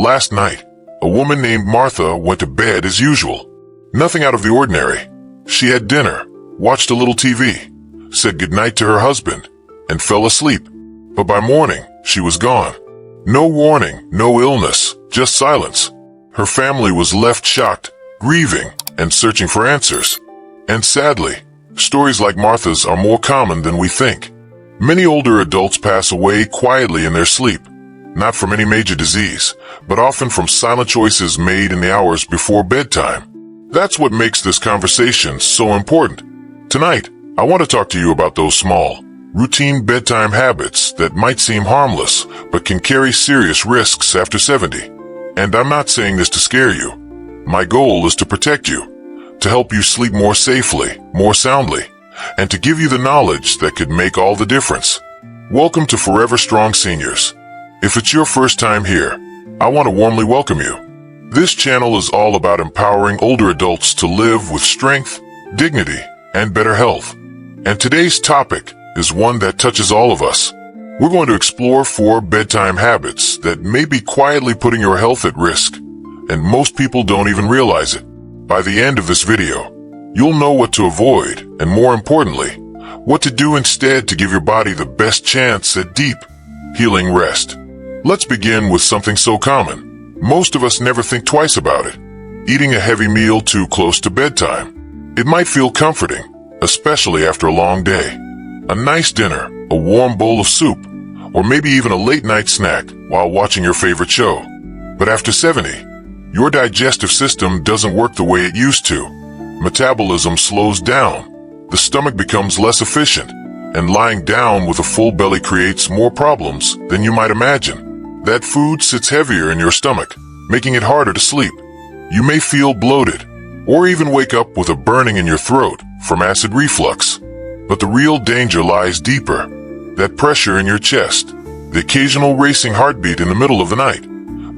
Last night, a woman named Martha went to bed as usual. Nothing out of the ordinary. She had dinner, watched a little TV, said goodnight to her husband, and fell asleep. But by morning, she was gone. No warning, no illness, just silence. Her family was left shocked, grieving, and searching for answers. And sadly, stories like Martha's are more common than we think. Many older adults pass away quietly in their sleep, not from any major disease, but often from silent choices made in the hours before bedtime. That's what makes this conversation so important. Tonight, I want to talk to you about those small, routine bedtime habits that might seem harmless, but can carry serious risks after 70. And I'm not saying this to scare you. My goal is to protect you, to help you sleep more safely, more soundly, and to give you the knowledge that could make all the difference. Welcome to Forever Strong Seniors. If it's your first time here, I want to warmly welcome you. This channel is all about empowering older adults to live with strength, dignity, and better health. And today's topic is one that touches all of us. We're going to explore 4 bedtime habits that may be quietly putting your health at risk, and most people don't even realize it. By the end of this video, you'll know what to avoid, and more importantly, what to do instead to give your body the best chance at deep, healing rest. Let's begin with something so common. Most of us never think twice about it. Eating a heavy meal too close to bedtime. It might feel comforting, especially after a long day. A nice dinner, a warm bowl of soup, or maybe even a late-night snack while watching your favorite show. But after 70, your digestive system doesn't work the way it used to. Metabolism slows down, the stomach becomes less efficient, and lying down with a full belly creates more problems than you might imagine. That food sits heavier in your stomach, making it harder to sleep. You may feel bloated, or even wake up with a burning in your throat from acid reflux. But the real danger lies deeper. That pressure in your chest, the occasional racing heartbeat in the middle of the night.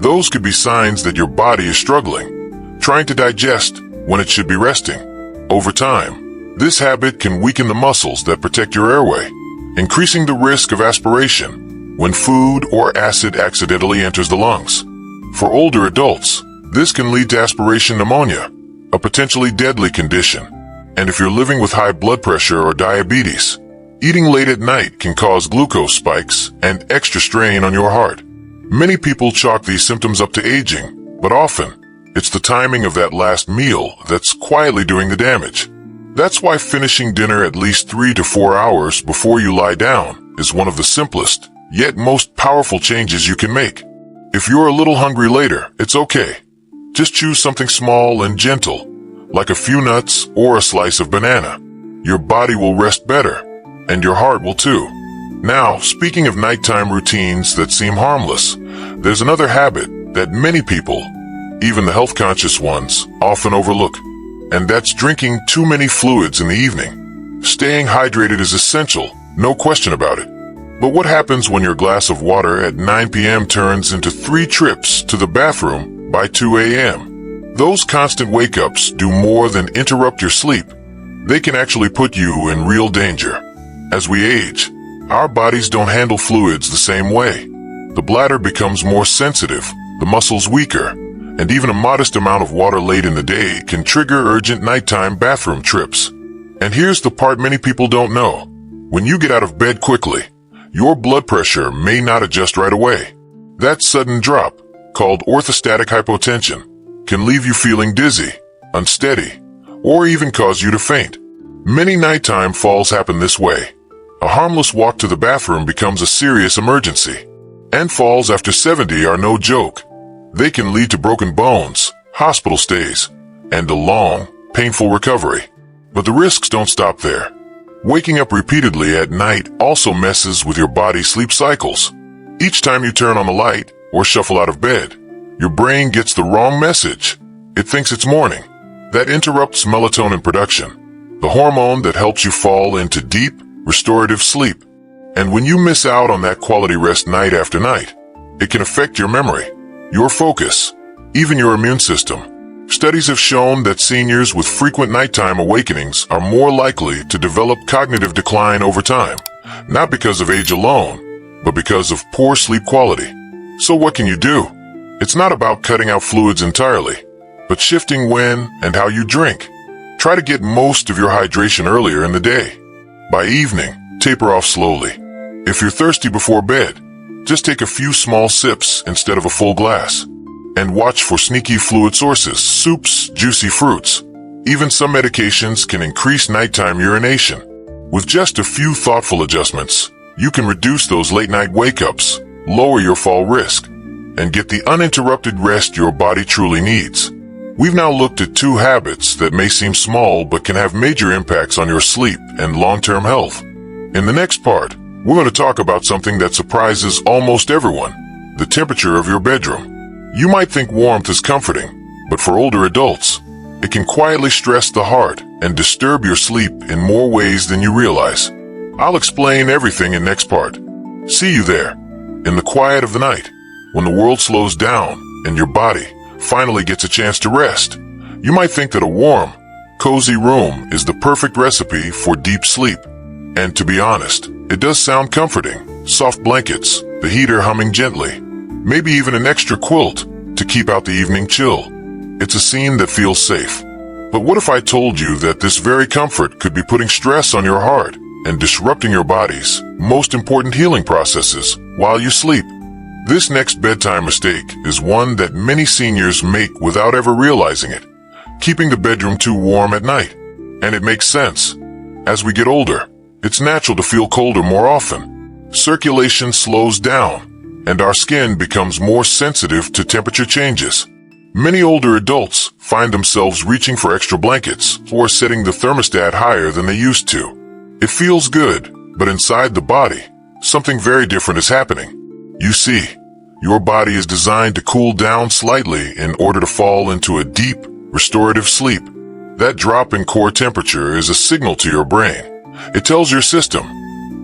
Those could be signs that your body is struggling, trying to digest when it should be resting. Over time, this habit can weaken the muscles that protect your airway, increasing the risk of aspiration when food or acid accidentally enters the lungs. For older adults, this can lead to aspiration pneumonia, a potentially deadly condition. And if you're living with high blood pressure or diabetes, eating late at night can cause glucose spikes and extra strain on your heart. Many people chalk these symptoms up to aging, but often, it's the timing of that last meal that's quietly doing the damage. That's why finishing dinner at least 3 to 4 hours before you lie down is one of the simplest, yet most powerful changes you can make. If you're a little hungry later, it's okay. Just choose something small and gentle, like a few nuts or a slice of banana. Your body will rest better, and your heart will too. Now, speaking of nighttime routines that seem harmless, there's another habit that many people, even the health-conscious ones, often overlook. And that's drinking too many fluids in the evening. Staying hydrated is essential, no question about it. But what happens when your glass of water at 9 p.m. turns into 3 trips to the bathroom by 2 a.m.? Those constant wake-ups do more than interrupt your sleep. They can actually put you in real danger. As we age, our bodies don't handle fluids the same way. The bladder becomes more sensitive, the muscles weaker, and even a modest amount of water late in the day can trigger urgent nighttime bathroom trips. And here's the part many people don't know. When you get out of bed quickly, your blood pressure may not adjust right away. That sudden drop, called orthostatic hypotension, can leave you feeling dizzy, unsteady, or even cause you to faint. Many nighttime falls happen this way. A harmless walk to the bathroom becomes a serious emergency. And falls after 70 are no joke. They can lead to broken bones, hospital stays, and a long, painful recovery. But the risks don't stop there. Waking up repeatedly at night also messes with your body's sleep cycles. Each time you turn on the light or shuffle out of bed, your brain gets the wrong message. It thinks it's morning. That interrupts melatonin production, the hormone that helps you fall into deep, restorative sleep. And when you miss out on that quality rest night after night, it can affect your memory, your focus, even your immune system. Studies have shown that seniors with frequent nighttime awakenings are more likely to develop cognitive decline over time, not because of age alone, but because of poor sleep quality. So what can you do? It's not about cutting out fluids entirely, but shifting when and how you drink. Try to get most of your hydration earlier in the day. By evening, taper off slowly. If you're thirsty before bed, just take a few small sips instead of a full glass. And watch for sneaky fluid sources, soups, juicy fruits. Even some medications can increase nighttime urination. With just a few thoughtful adjustments, you can reduce those late-night wake-ups, lower your fall risk, and get the uninterrupted rest your body truly needs. We've now looked at 2 habits that may seem small but can have major impacts on your sleep and long-term health. In the next part, we're going to talk about something that surprises almost everyone: the temperature of your bedroom. You might think warmth is comforting, but for older adults, it can quietly stress the heart and disturb your sleep in more ways than you realize. I'll explain everything in next part. See you there, in the quiet of the night, when the world slows down and your body finally gets a chance to rest. You might think that a warm, cozy room is the perfect recipe for deep sleep. And to be honest, it does sound comforting. Soft blankets, the heater humming gently, maybe even an extra quilt to keep out the evening chill. It's a scene that feels safe. But what if I told you that this very comfort could be putting stress on your heart and disrupting your body's most important healing processes while you sleep? This next bedtime mistake is one that many seniors make without ever realizing it: keeping the bedroom too warm at night. And it makes sense. As we get older, it's natural to feel colder more often. Circulation slows down, and our skin becomes more sensitive to temperature changes. Many older adults find themselves reaching for extra blankets or setting the thermostat higher than they used to. It feels good, but inside the body, something very different is happening. You see, your body is designed to cool down slightly in order to fall into a deep, restorative sleep. That drop in core temperature is a signal to your brain. It tells your system,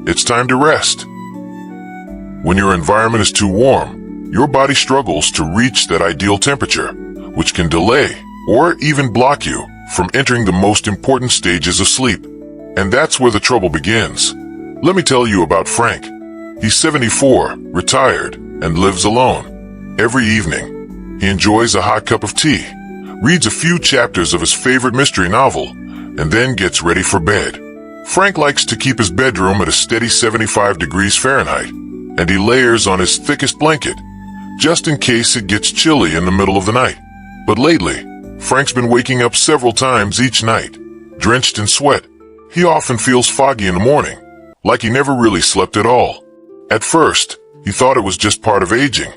it's time to rest. When your environment is too warm, your body struggles to reach that ideal temperature, which can delay or even block you from entering the most important stages of sleep. And that's where the trouble begins. Let me tell you about Frank. He's 74, retired, and lives alone. Every evening, he enjoys a hot cup of tea, reads a few chapters of his favorite mystery novel, and then gets ready for bed. Frank likes to keep his bedroom at a steady 75 degrees Fahrenheit, and he layers on his thickest blanket, just in case it gets chilly in the middle of the night. But lately, Frank's been waking up several times each night, drenched in sweat. He often feels foggy in the morning, like he never really slept at all. At first, he thought it was just part of aging.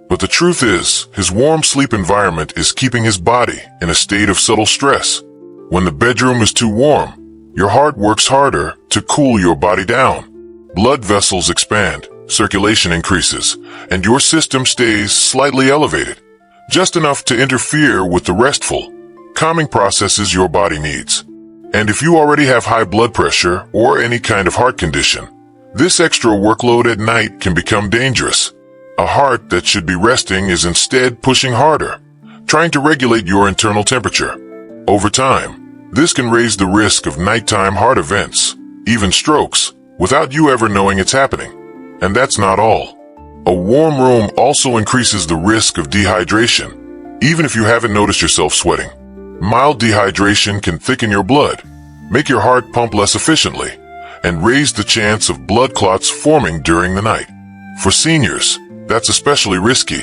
But the truth is, his warm sleep environment is keeping his body in a state of subtle stress. When the bedroom is too warm, your heart works harder to cool your body down. Blood vessels expand, circulation increases, and your system stays slightly elevated, just enough to interfere with the restful, calming processes your body needs. And if you already have high blood pressure or any kind of heart condition, this extra workload at night can become dangerous. A heart that should be resting is instead pushing harder, trying to regulate your internal temperature. Over time, this can raise the risk of nighttime heart events, even strokes, without you ever knowing it's happening. And that's not all. A warm room also increases the risk of dehydration, even if you haven't noticed yourself sweating. Mild dehydration can thicken your blood, make your heart pump less efficiently, and raise the chance of blood clots forming during the night. For seniors, that's especially risky.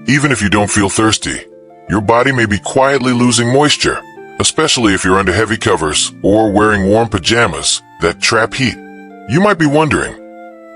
Even if you don't feel thirsty, your body may be quietly losing moisture, especially if you're under heavy covers or wearing warm pajamas that trap heat. You might be wondering,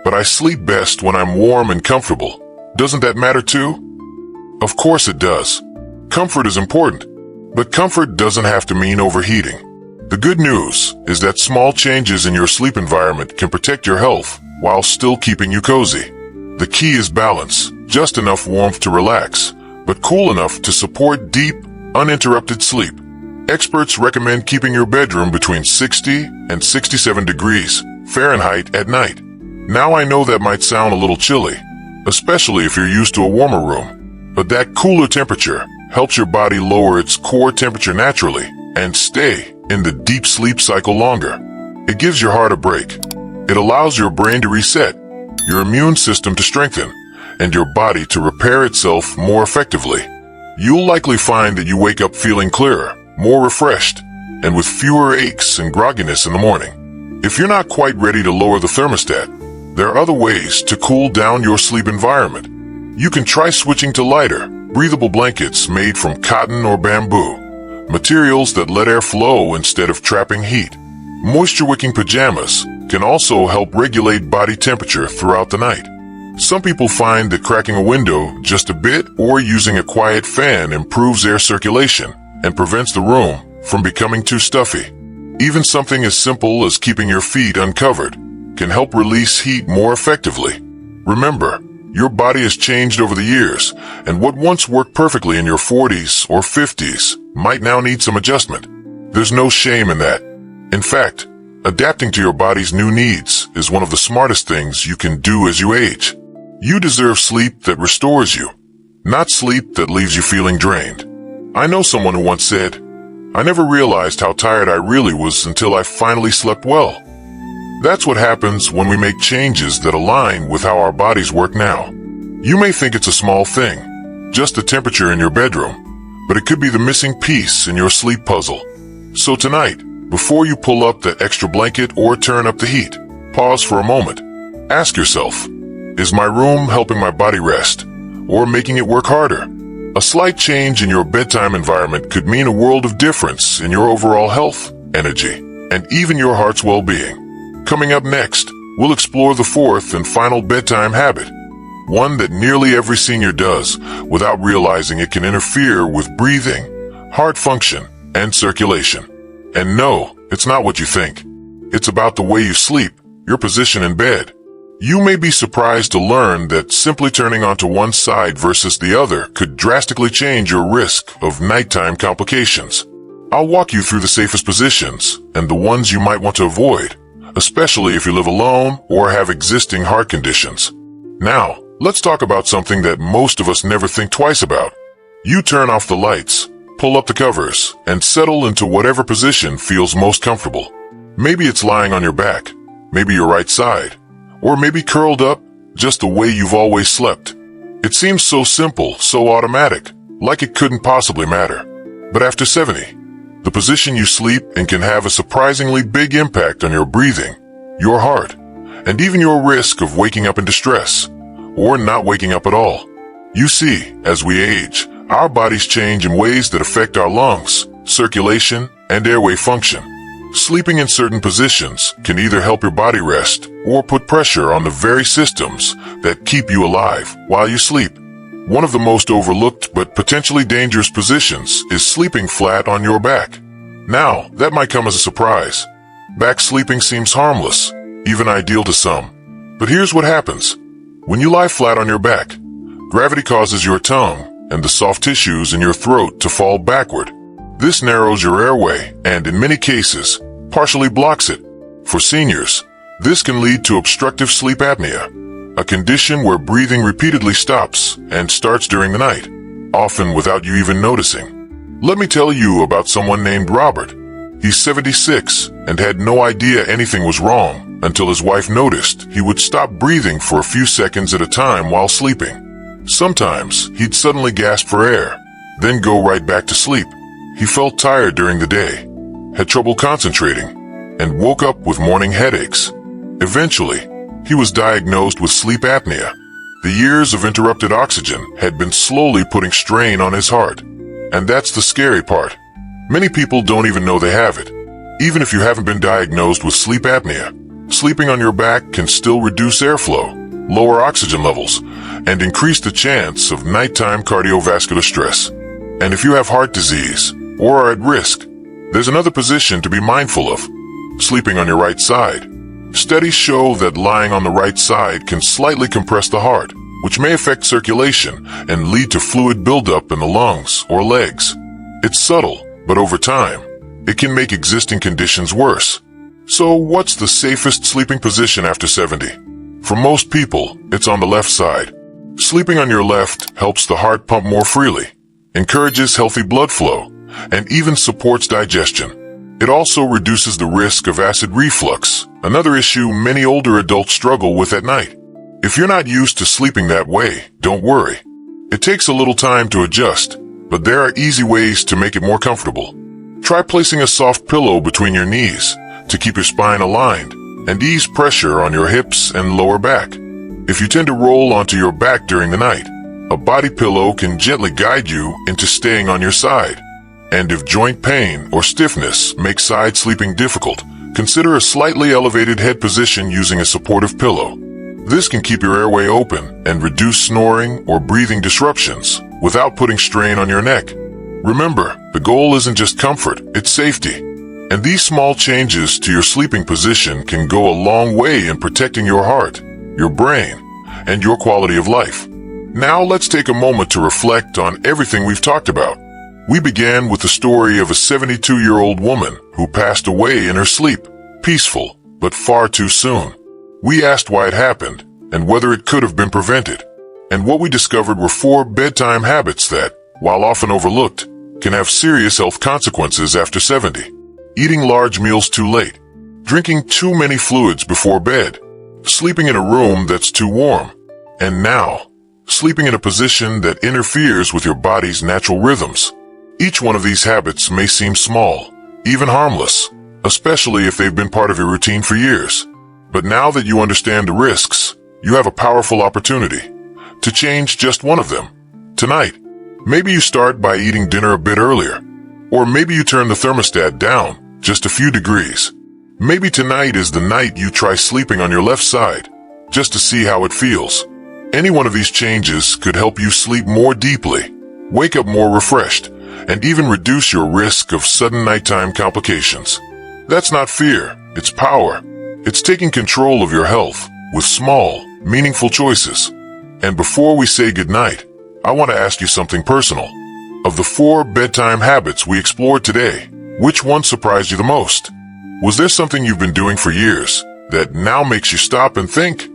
but I sleep best when I'm warm and comfortable. Doesn't that matter too? Of course it does. Comfort is important, but comfort doesn't have to mean overheating. The good news is that small changes in your sleep environment can protect your health while still keeping you cozy. The key is balance, just enough warmth to relax, but cool enough to support deep, uninterrupted sleep. Experts recommend keeping your bedroom between 60 and 67 degrees Fahrenheit at night. Now I know that might sound a little chilly, especially if you're used to a warmer room, but that cooler temperature helps your body lower its core temperature naturally and stay in the deep sleep cycle longer. It gives your heart a break. It allows your brain to reset, your immune system to strengthen, and your body to repair itself more effectively. You'll likely find that you wake up feeling clearer, more refreshed, and with fewer aches and grogginess in the morning. If you're not quite ready to lower the thermostat, there are other ways to cool down your sleep environment. You can try switching to lighter, breathable blankets made from cotton or bamboo, materials that let air flow instead of trapping heat. Moisture-wicking pajamas can also help regulate body temperature throughout the night. Some people find that cracking a window just a bit or using a quiet fan improves air circulation and prevents the room from becoming too stuffy. Even something as simple as keeping your feet uncovered can help release heat more effectively. Remember, your body has changed over the years, and what once worked perfectly in your 40s or 50s might now need some adjustment. There's no shame in that. In fact, adapting to your body's new needs is one of the smartest things you can do as you age. You deserve sleep that restores you, not sleep that leaves you feeling drained. I know someone who once said, "I never realized how tired I really was until I finally slept well." That's what happens when we make changes that align with how our bodies work now. You may think it's a small thing, just the temperature in your bedroom, but it could be the missing piece in your sleep puzzle. So tonight, before you pull up that extra blanket or turn up the heat, pause for a moment. Ask yourself, is my room helping my body rest, or making it work harder? A slight change in your bedtime environment could mean a world of difference in your overall health, energy, and even your heart's well-being. Coming up next, we'll explore the fourth and final bedtime habit, one that nearly every senior does without realizing it can interfere with breathing, heart function, and circulation. And no, it's not what you think. It's about the way you sleep, your position in bed. You may be surprised to learn that simply turning onto one side versus the other could drastically change your risk of nighttime complications. I'll walk you through the safest positions and the ones you might want to avoid, especially if you live alone or have existing heart conditions. Now, let's talk about something that most of us never think twice about. You turn off the lights, pull up the covers, and settle into whatever position feels most comfortable. Maybe it's lying on your back, maybe your right side, or maybe curled up just the way you've always slept. It seems so simple, so automatic, like it couldn't possibly matter. But after 70, the position you sleep in can have a surprisingly big impact on your breathing, your heart, and even your risk of waking up in distress, or not waking up at all. You see, as we age, our bodies change in ways that affect our lungs, circulation, and airway function. Sleeping in certain positions can either help your body rest or put pressure on the very systems that keep you alive while you sleep. One of the most overlooked but potentially dangerous positions is sleeping flat on your back. Now, that might come as a surprise. Back sleeping seems harmless, even ideal to some. But here's what happens. When you lie flat on your back, gravity causes your tongue and the soft tissues in your throat to fall backward. This narrows your airway and, in many cases, partially blocks it. For seniors, this can lead to obstructive sleep apnea, a condition where breathing repeatedly stops and starts during the night, often without you even noticing. Let me tell you about someone named Robert. He's 76 and had no idea anything was wrong until his wife noticed he would stop breathing for a few seconds at a time while sleeping. Sometimes he'd suddenly gasp for air, then go right back to sleep. He felt tired during the day, had trouble concentrating, and woke up with morning headaches. Eventually, he was diagnosed with sleep apnea. The years of interrupted oxygen had been slowly putting strain on his heart. And that's the scary part. Many people don't even know they have it. Even if you haven't been diagnosed with sleep apnea, sleeping on your back can still reduce airflow, lower oxygen levels, and increase the chance of nighttime cardiovascular stress. And if you have heart disease or are at risk, there's another position to be mindful of: sleeping on your right side. Studies show that lying on the right side can slightly compress the heart, which may affect circulation and lead to fluid buildup in the lungs or legs. It's subtle, but over time, it can make existing conditions worse. So what's the safest sleeping position after 70? For most people, it's on the left side. Sleeping on your left helps the heart pump more freely, encourages healthy blood flow, and even supports digestion. It also reduces the risk of acid reflux, another issue many older adults struggle with at night. If you're not used to sleeping that way, don't worry. It takes a little time to adjust, but there are easy ways to make it more comfortable. Try placing a soft pillow between your knees to keep your spine aligned and ease pressure on your hips and lower back. If you tend to roll onto your back during the night, a body pillow can gently guide you into staying on your side. And if joint pain or stiffness makes side sleeping difficult, consider a slightly elevated head position using a supportive pillow. This can keep your airway open and reduce snoring or breathing disruptions without putting strain on your neck. Remember, the goal isn't just comfort, it's safety. And these small changes to your sleeping position can go a long way in protecting your heart, your brain, and your quality of life. Now let's take a moment to reflect on everything we've talked about. We began with the story of a 72-year-old woman who passed away in her sleep, peaceful, but far too soon. We asked why it happened and whether it could have been prevented. And what we discovered were 4 bedtime habits that, while often overlooked, can have serious health consequences after 70. Eating large meals too late, drinking too many fluids before bed, sleeping in a room that's too warm, and now, sleeping in a position that interferes with your body's natural rhythms. Each one of these habits may seem small, even harmless, especially if they've been part of your routine for years. But now that you understand the risks, you have a powerful opportunity to change just one of them. Tonight, maybe you start by eating dinner a bit earlier, or maybe you turn the thermostat down just a few degrees. Maybe tonight is the night you try sleeping on your left side, just to see how it feels. Any one of these changes could help you sleep more deeply, wake up more refreshed, and even reduce your risk of sudden nighttime complications. That's not fear, it's power. It's taking control of your health with small, meaningful choices. And before we say goodnight, I want to ask you something personal. Of the 4 bedtime habits we explored today, which one surprised you the most? Was there something you've been doing for years that now makes you stop and think?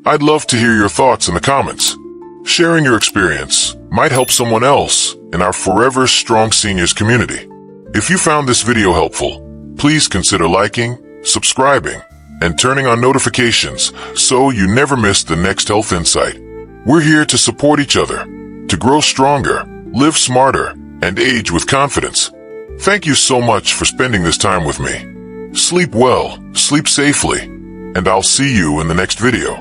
I'd love to hear your thoughts in the comments. Sharing your experience might help someone else in our Forever Strong Seniors community. If you found this video helpful, please consider liking, subscribing, and turning on notifications so you never miss the next health insight. We're here to support each other, to grow stronger, live smarter, and age with confidence. Thank you so much for spending this time with me. Sleep well, sleep safely, and I'll see you in the next video.